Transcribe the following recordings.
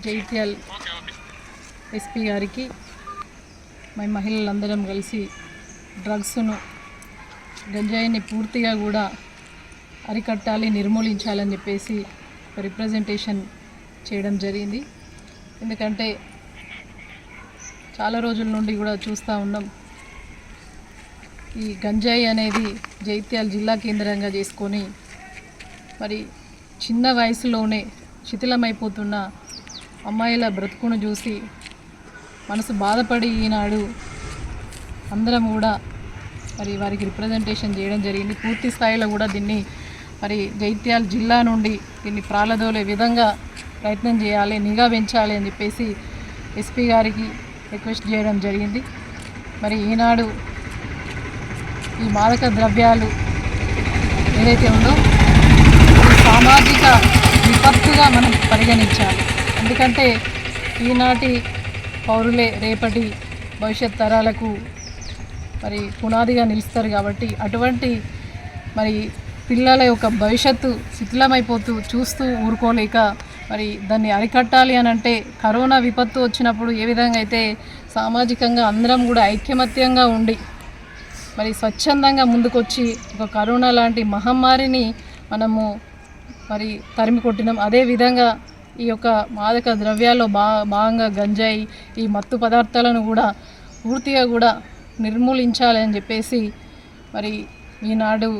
జైత్యాల్ SP గారికి మేము మహిళలందరం కలిసి డ్రగ్స్ను గంజాయిని పూర్తిగా కూడా అరికట్టాలి, నిర్మూలించాలని చెప్పేసి రిప్రజెంటేషన్ చేయడం జరిగింది. ఎందుకంటే చాలా రోజుల నుండి కూడా చూస్తూ ఉన్నాం, ఈ గంజాయి అనేది జైత్యాల్ జిల్లా కేంద్రంగా చేసుకొని మరి చిన్న వయసులోనే శిథిలమైపోతున్న అమ్మాయిల బ్రతుకును చూసి మనసు బాధపడి ఈనాడు అందరం కూడా మరి వారికి రిప్రజెంటేషన్ చేయడం జరిగింది. పూర్తి స్థాయిలో కూడా దీన్ని మరి జైత్యాల్ జిల్లా నుండి దీన్ని ప్రాలదోలే విధంగా ప్రయత్నం చేయాలి, నిఘా పెంచాలి అని చెప్పేసి ఎస్పీ గారికి రిక్వెస్ట్ చేయడం జరిగింది. మరి ఈనాడు ఈ మాదక ద్రవ్యాలు ఏదైతే ఉందో సామాజిక విపత్తుగా మనం పరిగణించాలి. ఎందుకంటే ఈనాటి పౌరులే రేపటి భవిష్యత్ తరాలకు మరి పునాదిగా నిలుస్తారు. కాబట్టి అటువంటి మరి పిల్లల యొక్క భవిష్యత్తు శిథిలమైపోతూ చూస్తూ ఊరుకోలేక మరి దాన్ని అరికట్టాలి అని అంటే కరోనా విపత్తు వచ్చినప్పుడు ఏ విధంగా అయితే సామాజికంగా అందరం కూడా ఐక్యమత్యంగా ఉండి మరి స్వచ్ఛందంగా ముందుకొచ్చి ఒక కరోనా లాంటి మహమ్మారిని మనము మరి తరిమి కొట్టినాం. అదేవిధంగా ఈ యొక్క మాదక ద్రవ్యాల్లో భాగంగా గంజాయి, ఈ మత్తు పదార్థాలను కూడా పూర్తిగా కూడా నిర్మూలించాలి అని చెప్పేసి మరి ఈనాడు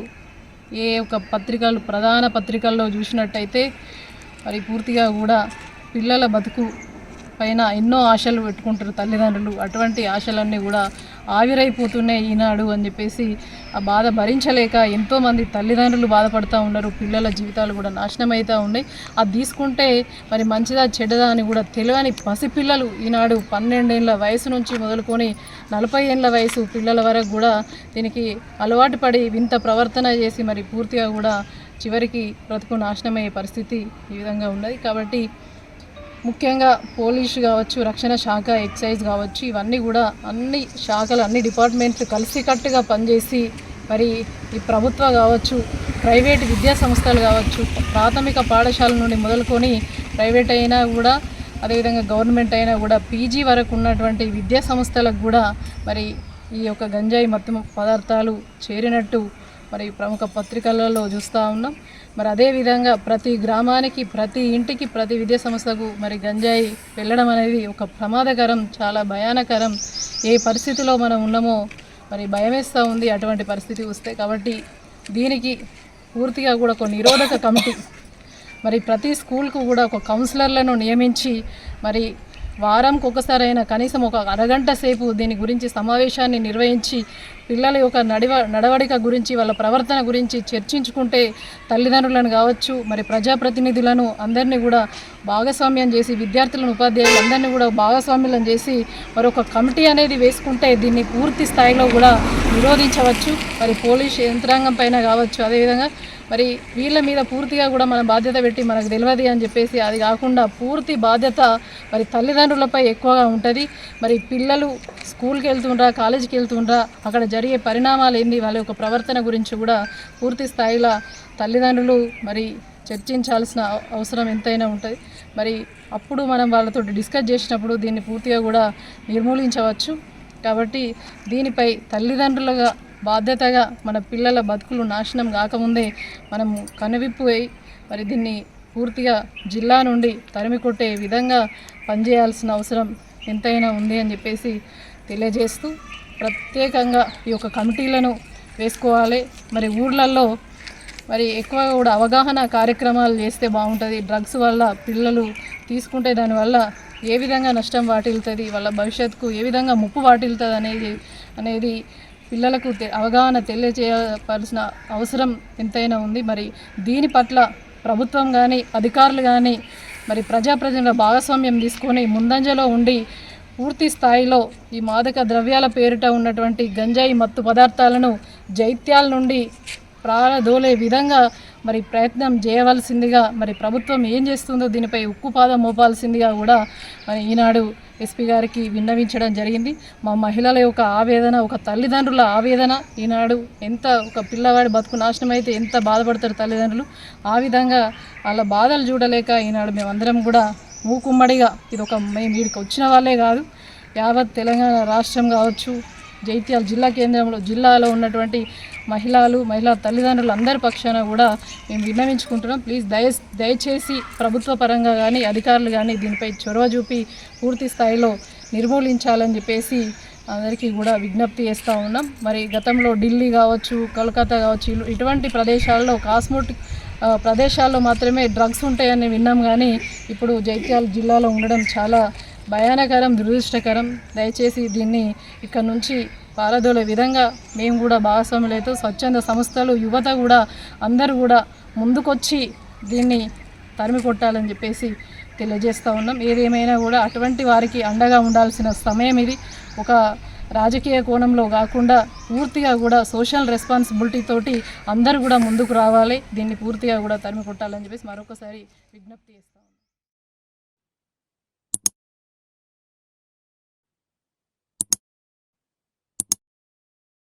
ఏ ఒక పత్రికలు ప్రధాన పత్రికల్లో చూసినట్టయితే మరి పూర్తిగా కూడా పిల్లల బతుకు పైన ఎన్నో ఆశలు పెట్టుకుంటారు తల్లిదండ్రులు. అటువంటి ఆశలన్నీ కూడా ఆవిరైపోతున్నాయి ఈనాడు అని చెప్పేసి ఆ బాధ భరించలేక ఎంతోమంది తల్లిదండ్రులు బాధపడుతూ ఉన్నారు. పిల్లల జీవితాలు కూడా నాశనం అవుతూ ఉన్నాయి. అది తీసుకుంటే మరి మంచిదా చెడ్డదా అని కూడా తెలియని పసిపిల్లలు ఈనాడు 12 ఏళ్ళ వయసు నుంచి మొదలుకొని 40 ఏళ్ళ వయసు పిల్లల వరకు కూడా దీనికి అలవాటు పడి వింత ప్రవర్తన చేసి మరి పూర్తిగా కూడా చివరికి బ్రతుకు నాశనమయ్యే పరిస్థితి ఈ విధంగా ఉన్నది. కాబట్టి ముఖ్యంగా పోలీసు కావచ్చు, రక్షణ శాఖ, ఎక్సైజ్ కావచ్చు, ఇవన్నీ కూడా అన్ని శాఖలు అన్ని డిపార్ట్మెంట్లు కలిసికట్టుగా పనిచేసి మరి ఈ ప్రభుత్వ కావచ్చు, ప్రైవేట్ విద్యా సంస్థలు కావచ్చు, ప్రాథమిక పాఠశాల నుండి మొదలుకొని ప్రైవేట్ అయినా కూడా అదేవిధంగా గవర్నమెంట్ అయినా కూడా పీజీ వరకు ఉన్నటువంటి విద్యా సంస్థలకు కూడా మరి ఈ యొక్క గంజాయి మత్తు పదార్థాలు చేరినట్టు మరి ప్రముఖ పత్రికలలో చూస్తూ ఉన్నాం. మరి అదేవిధంగా ప్రతి గ్రామానికి, ప్రతి ఇంటికి, ప్రతి విద్యా సంస్థకు మరి గంజాయి వెళ్ళడం అనేది ఒక ప్రమాదకరం, చాలా భయానకరం. ఏ పరిస్థితిలో మనం ఉన్నామో మరి భయమేస్తూ ఉంది అటువంటి పరిస్థితి వస్తే. కాబట్టి దీనికి పూర్తిగా కూడా ఒక నిరోధక కమిటీ మరి ప్రతి స్కూల్కు కూడా ఒక కౌన్సిలర్లను నియమించి మరి వారంకి ఒకసారైనా కనీసం ఒక అరగంట సేపు దీని గురించి సమావేశాన్ని నిర్వహించి పిల్లల యొక్క నడవడిక గురించి, వాళ్ళ ప్రవర్తన గురించి చర్చించుకుంటే తల్లిదండ్రులను కావచ్చు, మరి ప్రజాప్రతినిధులను అందరినీ కూడా భాగస్వామ్యం చేసి, విద్యార్థులను, ఉపాధ్యాయులు అందరినీ కూడా భాగస్వామ్యం చేసి మరొక కమిటీ అనేది వేసుకుంటే దీన్ని పూర్తి స్థాయిలో కూడా నిరోధించవచ్చు. మరి పోలీస్ యంత్రాంగం పైన కావచ్చు, అదేవిధంగా మరి వీళ్ళ మీద పూర్తిగా కూడా మన బాధ్యత పెట్టి మనకు తెలియదు అని చెప్పేసి అది కాకుండా పూర్తి బాధ్యత మరి తల్లిదండ్రులపై ఎక్కువగా ఉంటుంది. మరి పిల్లలు స్కూల్కి వెళ్తుండ్రా, కాలేజీకి వెళ్తుండ్రా, అక్కడ జరిగే పరిణామాలు ఏంది, వాళ్ళ యొక్క ప్రవర్తన గురించి కూడా పూర్తి స్థాయిలో తల్లిదండ్రులు మరి చర్చించాల్సిన అవసరం ఎంతైనా ఉంటుంది. మరి అప్పుడు మనం వాళ్ళతో డిస్కస్ చేసినప్పుడు దీన్ని పూర్తిగా కూడా నిర్మూలించవచ్చు. కాబట్టి దీనిపై తల్లిదండ్రులుగా బాధ్యతగా మన పిల్లల బతుకులు నాశనం కాకముందే మనము కనువిప్పు అయి మరి దీన్ని పూర్తిగా జిల్లా నుండి తరిమి కొట్టే విధంగా పనిచేయాల్సిన అవసరం ఎంతైనా ఉంది అని చెప్పేసి తెలియజేస్తూ ప్రత్యేకంగా ఈ యొక్క కమిటీలను వేసుకోవాలి. మరి ఊర్లలో మరి ఎక్కువగా కూడా అవగాహన కార్యక్రమాలు చేస్తే బాగుంటుంది. డ్రగ్స్ వల్ల పిల్లలు తీసుకుంటే దానివల్ల ఏ విధంగా నష్టం వాటిల్తుంది, వాళ్ళ భవిష్యత్తుకు ఏ విధంగా ముప్పు వాటిల్తుంది అనేది పిల్లలకు అవగాహన తెలియజేయవలసిన అవసరం ఎంతైనా ఉంది. మరి దీని పట్ల ప్రభుత్వం కానీ, అధికారులు కానీ మరి ప్రజల భాగస్వామ్యం తీసుకొని ముందంజలో ఉండి పూర్తి స్థాయిలో ఈ మాదక ద్రవ్యాల పేరిట ఉన్నటువంటి గంజాయి మత్తు పదార్థాలను జైత్యాల నుండి ప్రారదోలే విధంగా మరి ప్రయత్నం చేయవలసిందిగా మరి ప్రభుత్వం ఏం చేస్తుందో దీనిపై ఉక్కుపాదం మోపాల్సిందిగా కూడా మరి ఈనాడు ఎస్పీ గారికి విన్నవించడం జరిగింది. మా మహిళల యొక్క ఆవేదన, ఒక తల్లిదండ్రుల ఆవేదన ఈనాడు ఎంత ఒక పిల్లవాడి బతుకు నాశనం అయితే ఎంత బాధపడతారు తల్లిదండ్రులు, ఆ విధంగా వాళ్ళ బాధలు చూడలేక ఈనాడు మేమందరం కూడా మూకుమ్మడిగా ఇది ఒక మేము వీడికి వచ్చిన వాళ్ళే కాదు, యావత్ తెలంగాణ రాష్ట్రం కావచ్చు, జైత్యాల జిల్లా కేంద్రంలో జిల్లాలో ఉన్నటువంటి మహిళా తల్లిదండ్రులు అందరి పక్షాన కూడా మేము విన్నవించుకుంటున్నాం. ప్లీజ్ దయచేసి ప్రభుత్వ పరంగా కానీ అధికారులు కానీ దీనిపై చొరవ చూపి పూర్తి స్థాయిలో నిర్మూలించాలని చెప్పేసి అందరికీ కూడా విజ్ఞప్తి చేస్తూ ఉన్నాం. మరి గతంలో ఢిల్లీ కావచ్చు, కోల్కతా కావచ్చు, ఇటువంటి ప్రదేశాల్లో కాస్మోటిక్ ప్రదేశాల్లో మాత్రమే డ్రగ్స్ ఉంటాయని విన్నాం, కానీ ఇప్పుడు జైత్యాల జిల్లాలో ఉండడం చాలా భయానకరం, దురదృష్టకరం. దయచేసి దీన్ని ఇక్కడ నుంచి పారదోలే విధంగా మేము కూడా భాగస్వాములైతే స్వచ్ఛంద సంస్థలు, యువత కూడా అందరూ కూడా ముందుకొచ్చి దీన్ని తరిమి కొట్టాలని చెప్పేసి తెలియజేస్తూ ఉన్నాం. ఏదేమైనా కూడా అటువంటి వారికి అండగా ఉండాల్సిన సమయం ఇది. ఒక రాజకీయ కోణంలో కాకుండా పూర్తిగా కూడా సోషల్ రెస్పాన్సిబిలిటీ తోటి అందరూ కూడా ముందుకు రావాలి, దీన్ని పూర్తిగా కూడా తరిమి కొట్టాలని చెప్పేసి మరొకసారి విజ్ఞప్తి చేస్తాం.